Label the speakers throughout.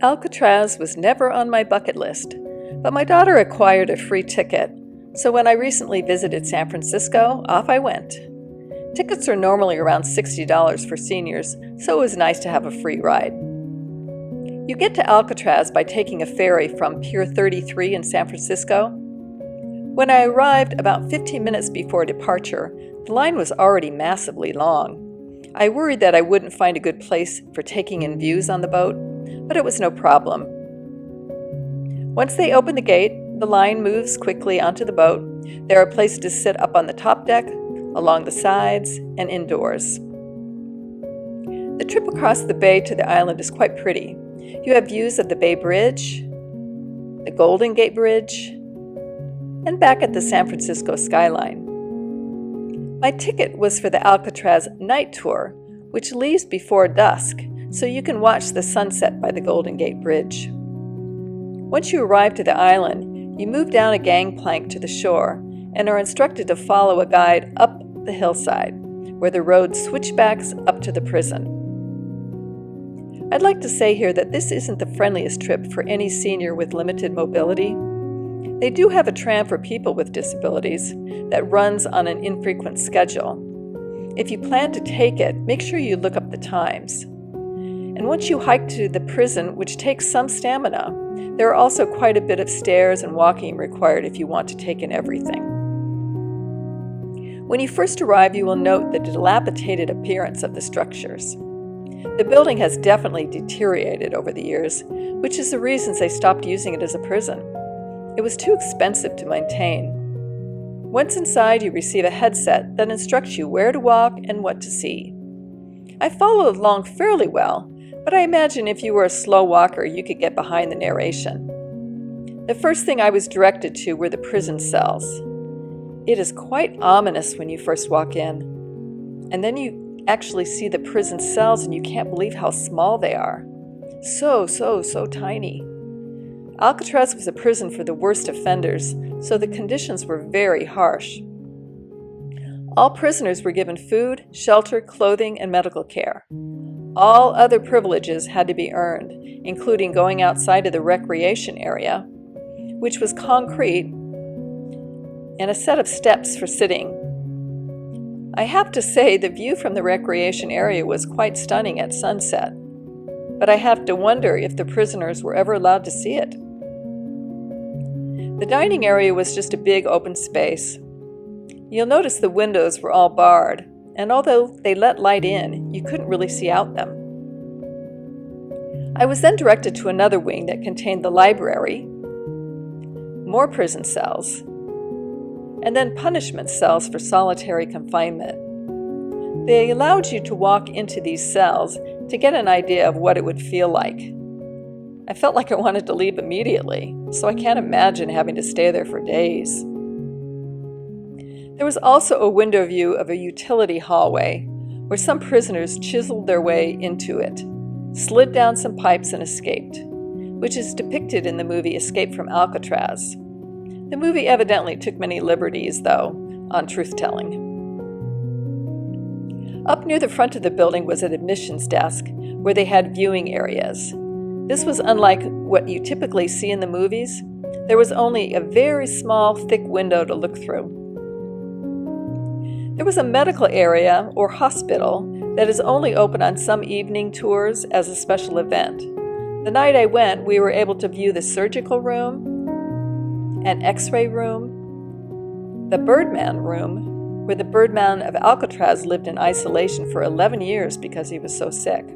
Speaker 1: Alcatraz was never on my bucket list, but my daughter acquired a free ticket, so when I recently visited San Francisco, off I went. Tickets are normally around $60 for seniors, so it was nice to have a free ride. You get to Alcatraz by taking a ferry from Pier 33 in San Francisco. When I arrived about 15 minutes before departure, the line was already massively long. I worried that I wouldn't find a good place for taking in views on the boat, but it was no problem. Once they open the gate, the line moves quickly onto the boat. There are places to sit up on the top deck, along the sides, and indoors. The trip across the bay to the island is quite pretty. You have views of the Bay Bridge, the Golden Gate Bridge, and back at the San Francisco skyline. My ticket was for the Alcatraz night tour, which leaves before dusk, so you can watch the sunset by the Golden Gate Bridge. Once you arrive to the island, you move down a gangplank to the shore and are instructed to follow a guide up the hillside, where the road switchbacks up to the prison. I'd like to say here that this isn't the friendliest trip for any senior with limited mobility. They do have a tram for people with disabilities that runs on an infrequent schedule. If you plan to take it, make sure you look up the times. And once you hike to the prison, which takes some stamina, there are also quite a bit of stairs and walking required if you want to take in everything. When you first arrive, you will note the dilapidated appearance of the structures. The building has definitely deteriorated over the years, which is the reason they stopped using it as a prison. It was too expensive to maintain. Once inside, you receive a headset that instructs you where to walk and what to see. I followed along fairly well, but I imagine if you were a slow walker, you could get behind the narration. The first thing I was directed to were the prison cells. It is quite ominous when you first walk in, and then you actually see the prison cells and you can't believe how small they are. So tiny. Alcatraz was a prison for the worst offenders, so the conditions were very harsh. All prisoners were given food, shelter, clothing, and medical care. All other privileges had to be earned, including going outside of the recreation area, which was concrete, and a set of steps for sitting. I have to say the view from the recreation area was quite stunning at sunset, but I have to wonder if the prisoners were ever allowed to see it. The dining area was just a big open space. You'll notice the windows were all barred, and although they let light in, you couldn't really see out them. I was then directed to another wing that contained the library, more prison cells, and then punishment cells for solitary confinement. They allowed you to walk into these cells to get an idea of what it would feel like. I felt like I wanted to leave immediately, so I can't imagine having to stay there for days. There was also a window view of a utility hallway where some prisoners chiseled their way into it, slid down some pipes and escaped, which is depicted in the movie Escape from Alcatraz. The movie evidently took many liberties, though, on truth-telling. Up near the front of the building was an admissions desk where they had viewing areas. This was unlike what you typically see in the movies. There was only a very small, thick window to look through. There was a medical area, or hospital, that is only open on some evening tours as a special event. The night I went, we were able to view the surgical room, an x-ray room, the Birdman room, where the Birdman of Alcatraz lived in isolation for 11 years because he was so sick.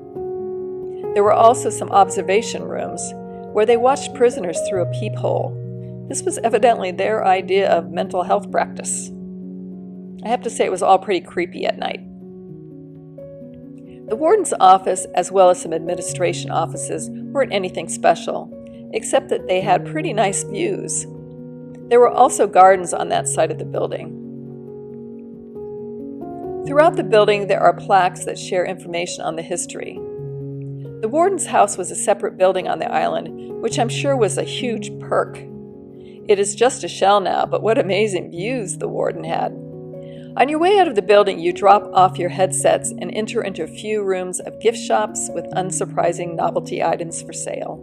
Speaker 1: There were also some observation rooms where they watched prisoners through a peephole. This was evidently their idea of mental health practice. I have to say it was all pretty creepy at night. The warden's office, as well as some administration offices, weren't anything special, except that they had pretty nice views. There were also gardens on that side of the building. Throughout the building, there are plaques that share information on the history. The warden's house was a separate building on the island, which I'm sure was a huge perk. It is just a shell now, but what amazing views the warden had. On your way out of the building, you drop off your headsets and enter into a few rooms of gift shops with unsurprising novelty items for sale.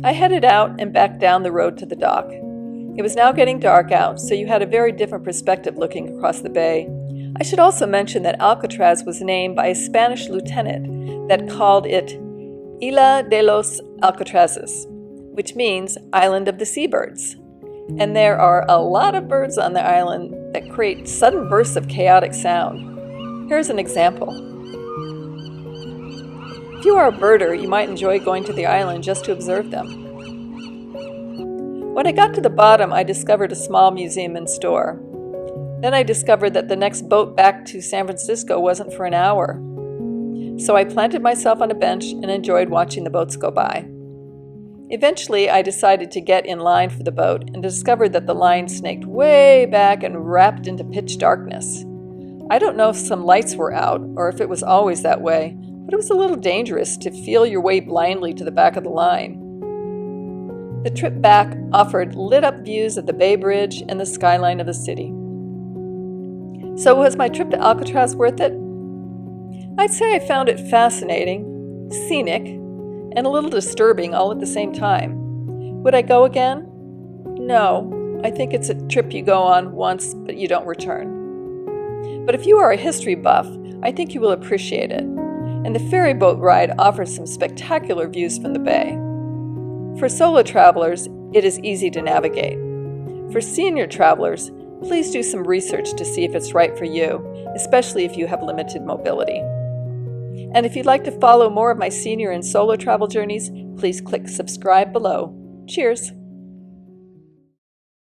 Speaker 1: I headed out and back down the road to the dock. It was now getting dark out, so you had a very different perspective looking across the bay. I should also mention that Alcatraz was named by a Spanish lieutenant that called it Isla de los Alcatrazes, which means Island of the Seabirds. And there are a lot of birds on the island that create sudden bursts of chaotic sound. Here's an example. If you are a birder, you might enjoy going to the island just to observe them. When I got to the bottom, I discovered a small museum and store. Then I discovered that the next boat back to San Francisco wasn't for an hour. So I planted myself on a bench and enjoyed watching the boats go by. Eventually, I decided to get in line for the boat and discovered that the line snaked way back and wrapped into pitch darkness. I don't know if some lights were out or if it was always that way, but it was a little dangerous to feel your way blindly to the back of the line. The trip back offered lit-up views of the Bay Bridge and the skyline of the city. So was my trip to Alcatraz worth it? I'd say I found it fascinating, scenic, and a little disturbing all at the same time. Would I go again? No, I think it's a trip you go on once, but you don't return. But if you are a history buff, I think you will appreciate it. And the ferry boat ride offers some spectacular views from the bay. For solo travelers, it is easy to navigate. For senior travelers, please do some research to see if it's right for you, especially if you have limited mobility. And if you'd like to follow more of my senior and solo travel journeys, please click subscribe below. Cheers!